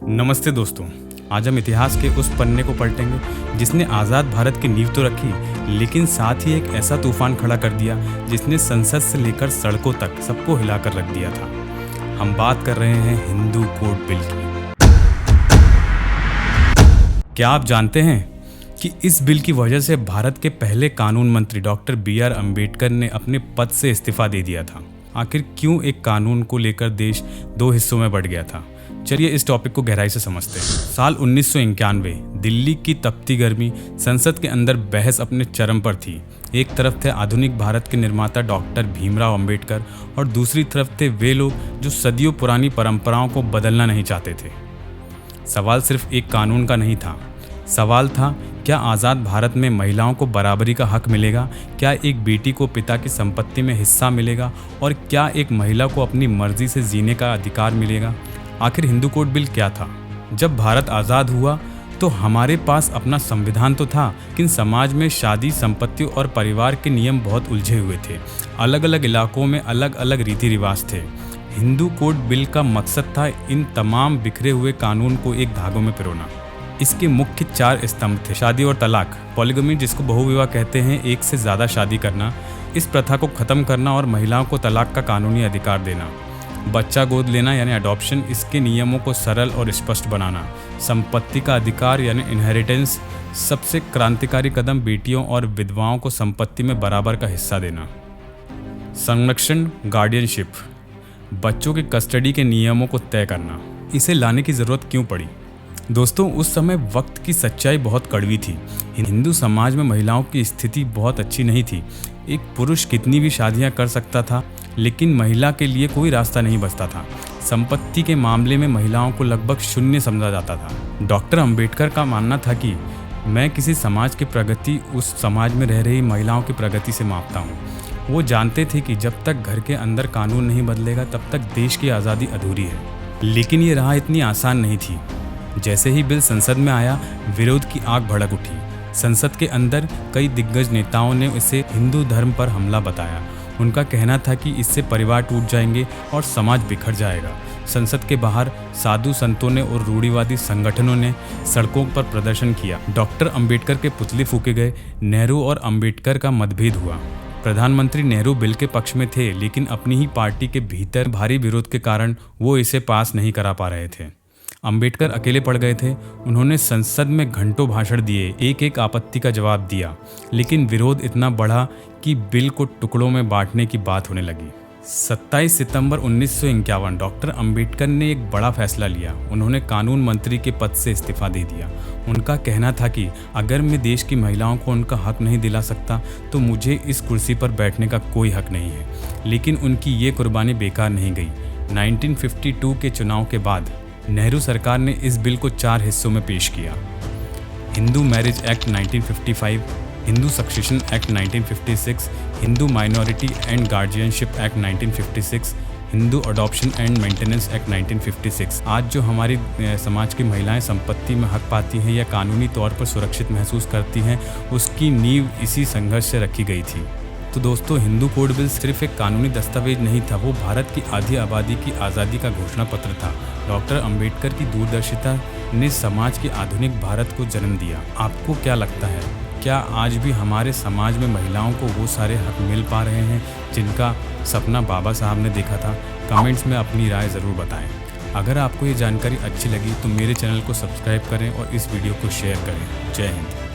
नमस्ते दोस्तों, आज हम इतिहास के उस पन्ने को पलटेंगे जिसने आज़ाद भारत की नींव तो रखी, लेकिन साथ ही एक ऐसा तूफान खड़ा कर दिया जिसने संसद से लेकर सड़कों तक सबको हिलाकर रख दिया था। हम बात कर रहे हैं हिंदू कोड बिल की। क्या आप जानते हैं कि इस बिल की वजह से भारत के पहले कानून मंत्री डॉक्टर बी.आर. अम्बेडकर ने अपने पद से इस्तीफा दे दिया था। आखिर क्यों एक कानून को लेकर देश दो हिस्सों में बढ़ गया था? चलिए इस टॉपिक को गहराई से समझते हैं। साल 1991, दिल्ली की तपती गर्मी, संसद के अंदर बहस अपने चरम पर थी। एक तरफ थे आधुनिक भारत के निर्माता डॉक्टर भीमराव अंबेडकर और दूसरी तरफ थे वे लोग जो सदियों पुरानी परंपराओं को बदलना नहीं चाहते थे। सवाल सिर्फ एक कानून का नहीं था, सवाल था क्या आज़ाद भारत में महिलाओं को बराबरी का हक मिलेगा? क्या एक बेटी को पिता की संपत्ति में हिस्सा मिलेगा? और क्या एक महिला को अपनी मर्जी से जीने का अधिकार मिलेगा? आखिर हिंदू कोड बिल क्या था? जब भारत आज़ाद हुआ तो हमारे पास अपना संविधान तो था, लेकिन समाज में शादी, संपत्ति और परिवार के नियम बहुत उलझे हुए थे। अलग अलग इलाकों में अलग अलग रीति रिवाज थे। हिंदू कोड बिल का मकसद था इन तमाम बिखरे हुए कानून को एक धागों में पिरोना। इसके मुख्य 4 स्तंभ थे। शादी और तलाक, पॉलीगमी जिसको बहुविवाह कहते हैं, एक से ज़्यादा शादी करना, इस प्रथा को ख़त्म करना और महिलाओं को तलाक का कानूनी अधिकार देना। बच्चा गोद लेना यानी अडॉप्शन, इसके नियमों को सरल और स्पष्ट बनाना। संपत्ति का अधिकार यानी इनहेरिटेंस, सबसे क्रांतिकारी कदम बेटियों और विधवाओं को संपत्ति में बराबर का हिस्सा देना। संरक्षण, गार्डियनशिप, बच्चों की कस्टडी के नियमों को तय करना। इसे लाने की ज़रूरत क्यों पड़ी? दोस्तों, उस समय वक्त की सच्चाई बहुत कड़वी थी। हिंदू समाज में महिलाओं की स्थिति बहुत अच्छी नहीं थी। एक पुरुष कितनी भी शादियां कर सकता था, लेकिन महिला के लिए कोई रास्ता नहीं बचता था। संपत्ति के मामले में महिलाओं को लगभग शून्य समझा जाता था। डॉक्टर अंबेडकर का मानना था कि मैं किसी समाज की प्रगति उस समाज में रह रही महिलाओं की प्रगति से मापता हूँ। वो जानते थे कि जब तक घर के अंदर कानून नहीं बदलेगा तब तक देश की आज़ादी अधूरी है। लेकिन ये राह इतनी आसान नहीं थी। जैसे ही बिल संसद में आया, विरोध की आग भड़क उठी। संसद के अंदर कई दिग्गज नेताओं ने इसे हिंदू धर्म पर हमला बताया। उनका कहना था कि इससे परिवार टूट जाएंगे और समाज बिखर जाएगा। संसद के बाहर साधु संतों ने और रूढ़िवादी संगठनों ने सड़कों पर प्रदर्शन किया। डॉक्टर अंबेडकर के पुतले फूके गए। नेहरू और अंबेडकर का मतभेद हुआ। प्रधानमंत्री नेहरू बिल के पक्ष में थे, लेकिन अपनी ही पार्टी के भीतर भारी विरोध के कारण वो इसे पास नहीं करा पा रहे थे। अंबेडकर अकेले पड़ गए थे। उन्होंने संसद में घंटों भाषण दिए, एक एक आपत्ति का जवाब दिया, लेकिन विरोध इतना बढ़ा कि बिल को टुकड़ों में बांटने की बात होने लगी। 27 सितंबर 1951 डॉक्टर अंबेडकर ने एक बड़ा फैसला लिया। उन्होंने कानून मंत्री के पद से इस्तीफा दे दिया। उनका कहना था कि अगर मैं देश की महिलाओं को उनका हक नहीं दिला सकता तो मुझे इस कुर्सी पर बैठने का कोई हक नहीं है। लेकिन उनकी ये कुर्बानी बेकार नहीं गई। 1952 के चुनाव के बाद नेहरू सरकार ने इस बिल को 4 हिस्सों में पेश किया। Hindu marriage act 1955, Hindu succession act 1956, Hindu minority and guardianship act 1956, Hindu adoption and maintenance act 1956। आज जो हमारी समाज की महिलाएं संपत्ति में हक पाती हैं या कानूनी तौर पर सुरक्षित महसूस करती हैं, उसकी नींव इसी संघर्ष से रखी गई थी। तो दोस्तों, हिंदू कोड बिल सिर्फ एक कानूनी दस्तावेज नहीं था, वो भारत की आधी आबादी की आज़ादी का घोषणा पत्र था। डॉक्टर अंबेडकर की दूरदर्शिता ने समाज के आधुनिक भारत को जन्म दिया। आपको क्या लगता है, क्या आज भी हमारे समाज में महिलाओं को वो सारे हक मिल पा रहे हैं जिनका सपना बाबा साहब ने देखा था? कमेंट्स में अपनी राय ज़रूर बताएं। अगर आपको ये जानकारी अच्छी लगी तो मेरे चैनल को सब्सक्राइब करें और इस वीडियो को शेयर करें। जय हिंद।